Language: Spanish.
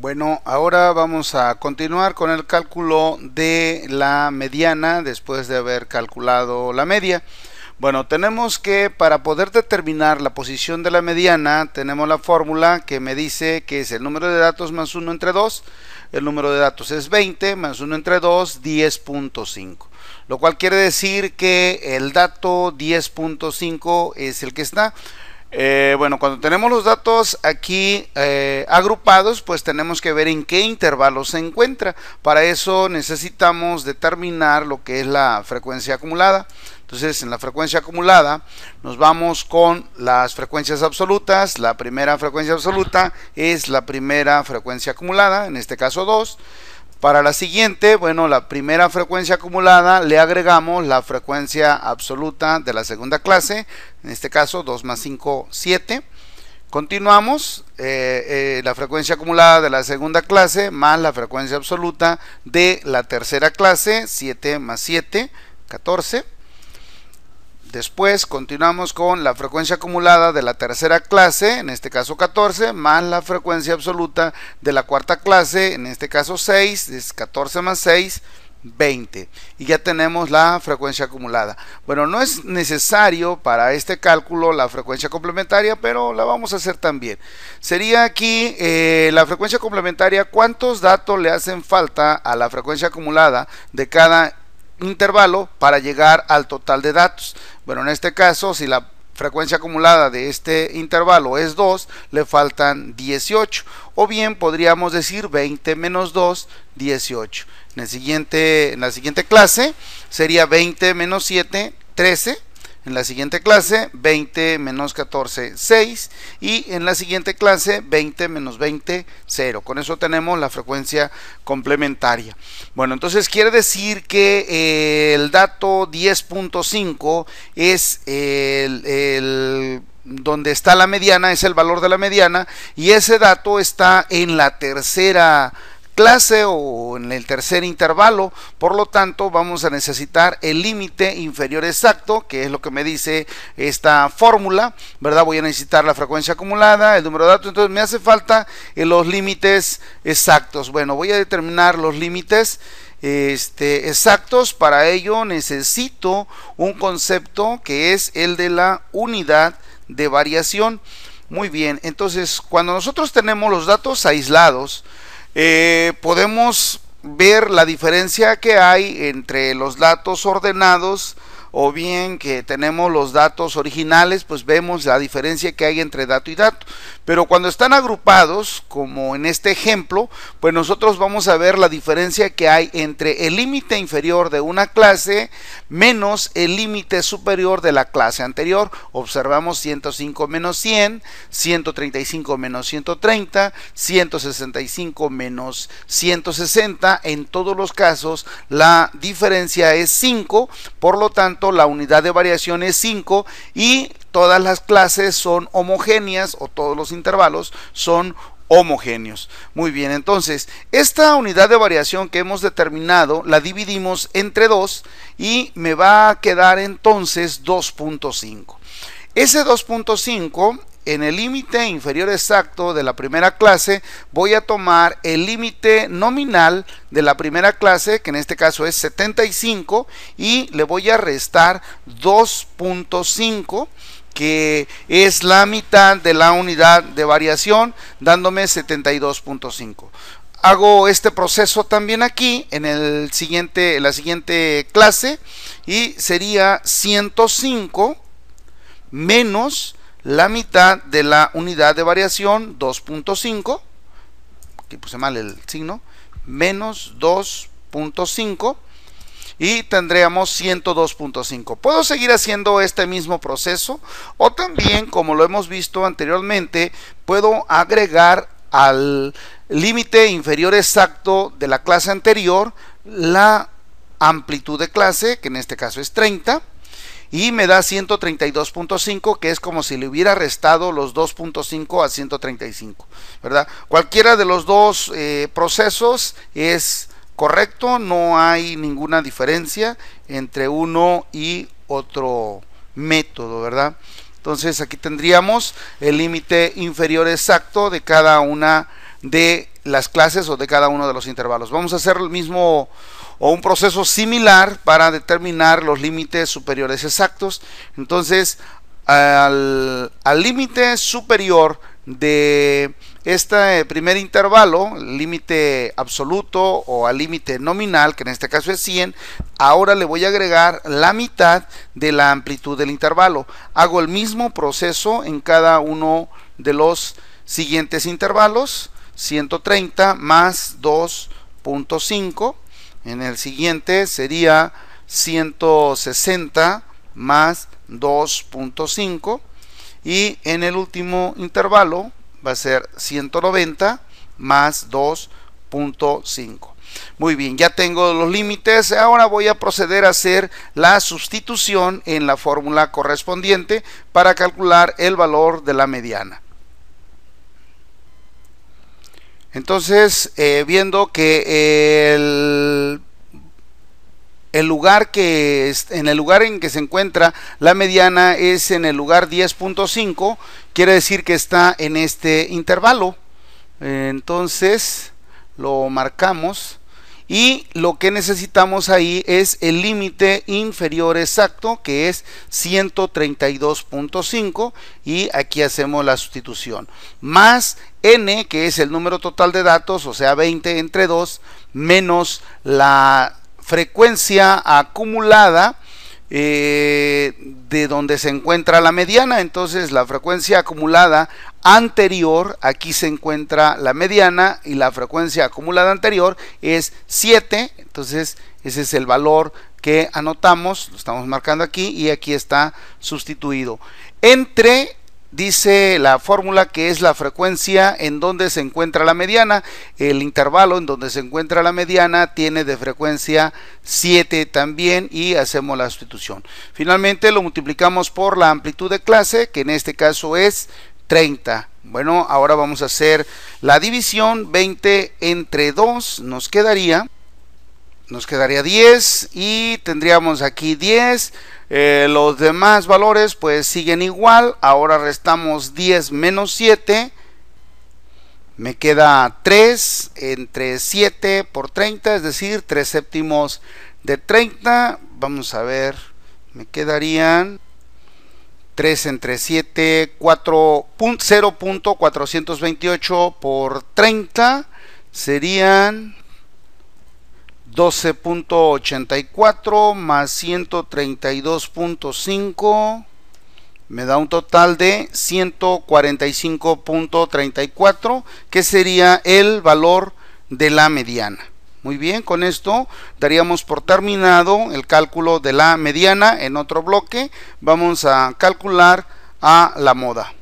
Bueno, ahora vamos a continuar con el cálculo de la mediana después de haber calculado la media. Bueno, tenemos que para poder determinar la posición de la mediana, tenemos la fórmula que me dice que es el número de datos más 1 entre 2. El número de datos es 20 más 1 entre 2, 10.5. Lo cual quiere decir que el dato 10.5 es el que está. Bueno, cuando tenemos los datos aquí agrupados, pues tenemos que ver en qué intervalo se encuentra. Para eso necesitamos determinar lo que es la frecuencia acumulada. Entonces, en la frecuencia acumulada nos vamos con las frecuencias absolutas. La primera frecuencia absoluta es la primera frecuencia acumulada, en este caso 2. Para la siguiente, bueno, la primera frecuencia acumulada le agregamos la frecuencia absoluta de la segunda clase, en este caso 2 más 5, 7. Continuamos, la frecuencia acumulada de la segunda clase más la frecuencia absoluta de la tercera clase, 7 más 7, 14. Después continuamos con la frecuencia acumulada de la tercera clase, en este caso 14, más la frecuencia absoluta de la cuarta clase, en este caso 6, es 14 más 6, 20. Y ya tenemos la frecuencia acumulada. Bueno, no es necesario para este cálculo la frecuencia complementaria, pero la vamos a hacer también. Sería aquí la frecuencia complementaria, ¿cuántos datos le hacen falta a la frecuencia acumulada de cada intervalo para llegar al total de datos? Bueno, en este caso, si la frecuencia acumulada de este intervalo es 2, le faltan 18. O bien podríamos decir 20 menos 2, 18. En la siguiente clase sería 20 menos 7, 13. En la siguiente clase, 20 menos 14, 6. Y en la siguiente clase, 20 menos 20, 0. Con eso tenemos la frecuencia complementaria. Bueno, entonces quiere decir que el dato 10.5 es donde está la mediana, es el valor de la mediana. Y ese dato está en la tercera clase o en el tercer intervalo. Por lo tanto, vamos a necesitar el límite inferior exacto, que es lo que me dice esta fórmula, ¿verdad? Voy a necesitar la frecuencia acumulada, el número de datos, entonces me hace falta los límites exactos. Bueno, voy a determinar los límites exactos. Para ello necesito un concepto que es el de la unidad de variación. Muy bien, entonces cuando nosotros tenemos los datos aislados, podemos ver la diferencia que hay entre los datos ordenados o bien que tenemos los datos originales, pues vemos la diferencia que hay entre dato y dato. Pero cuando están agrupados, como en este ejemplo, pues nosotros vamos a ver la diferencia que hay entre el límite inferior de una clase menos el límite superior de la clase anterior. Observamos 105 menos 100, 135 menos 130, 165 menos 160. En todos los casos la diferencia es 5, por lo tanto la unidad de variación es 5 y todas las clases son homogéneas o todos los intervalos son homogéneos. Muy bien, entonces esta unidad de variación que hemos determinado la dividimos entre 2 y me va a quedar entonces 2.5. Ese 2.5, en el límite inferior exacto de la primera clase, voy a tomar el límite nominal de la primera clase, que en este caso es 75, y le voy a restar 2.5, que es la mitad de la unidad de variación, dándome 72.5. Hago este proceso también aquí en la siguiente clase, y sería 105 menos la mitad de la unidad de variación, 2.5, aquí puse mal el signo, menos 2.5, y tendríamos 102.5. Puedo seguir haciendo este mismo proceso, o también, como lo hemos visto anteriormente, puedo agregar al límite inferior exacto de la clase anterior la amplitud de clase, que en este caso es 30, y me da 132.5, que es como si le hubiera restado los 2.5 a 135, ¿verdad? Cualquiera de los dos procesos es correcto, no hay ninguna diferencia entre uno y otro método, ¿verdad? Entonces aquí tendríamos el límite inferior exacto de cada una de las clases o de cada uno de los intervalos. Vamos a hacer el mismo o un proceso similar para determinar los límites superiores exactos. Entonces, al límite superior de este primer intervalo, límite absoluto o al límite nominal, que en este caso es 100, ahora le voy a agregar la mitad de la amplitud del intervalo. Hago el mismo proceso en cada uno de los siguientes intervalos. 130 más 2.5, en el siguiente sería 160 más 2.5 y en el último intervalo va a ser 190 más 2.5. Muy bien, ya tengo los límites. Ahora voy a proceder a hacer la sustitución en la fórmula correspondiente para calcular el valor de la mediana. Entonces, viendo que en el lugar en que se encuentra la mediana es en el lugar 10.5, quiere decir que está en este intervalo. Entonces lo marcamos y lo que necesitamos ahí es el límite inferior exacto, que es 132.5, y aquí hacemos la sustitución, más n, que es el número total de datos, o sea 20 entre 2, menos la frecuencia acumulada de donde se encuentra la mediana. Entonces la frecuencia acumulada anterior, aquí se encuentra la mediana, y la frecuencia acumulada anterior es 7. Entonces ese es el valor que anotamos, lo estamos marcando aquí, y aquí está sustituido. Entre, dice la fórmula, que es la frecuencia en donde se encuentra la mediana. El intervalo en donde se encuentra la mediana tiene de frecuencia 7 también, y hacemos la sustitución. Finalmente lo multiplicamos por la amplitud de clase, que en este caso es 30. Bueno, ahora vamos a hacer la división. 20 entre 2 nos quedaría 10, y tendríamos aquí 10. Los demás valores pues siguen igual. Ahora restamos 10 menos 7, me queda 3 entre 7 por 30, es decir, 3 séptimos de 30. Vamos a ver, me quedarían 3 entre 7, 0.428 por 30, serían 12.84 más 132.5, me da un total de 145.34, que sería el valor de la mediana. Muy bien, con esto daríamos por terminado el cálculo de la mediana. En otro bloque vamos a calcular a la moda.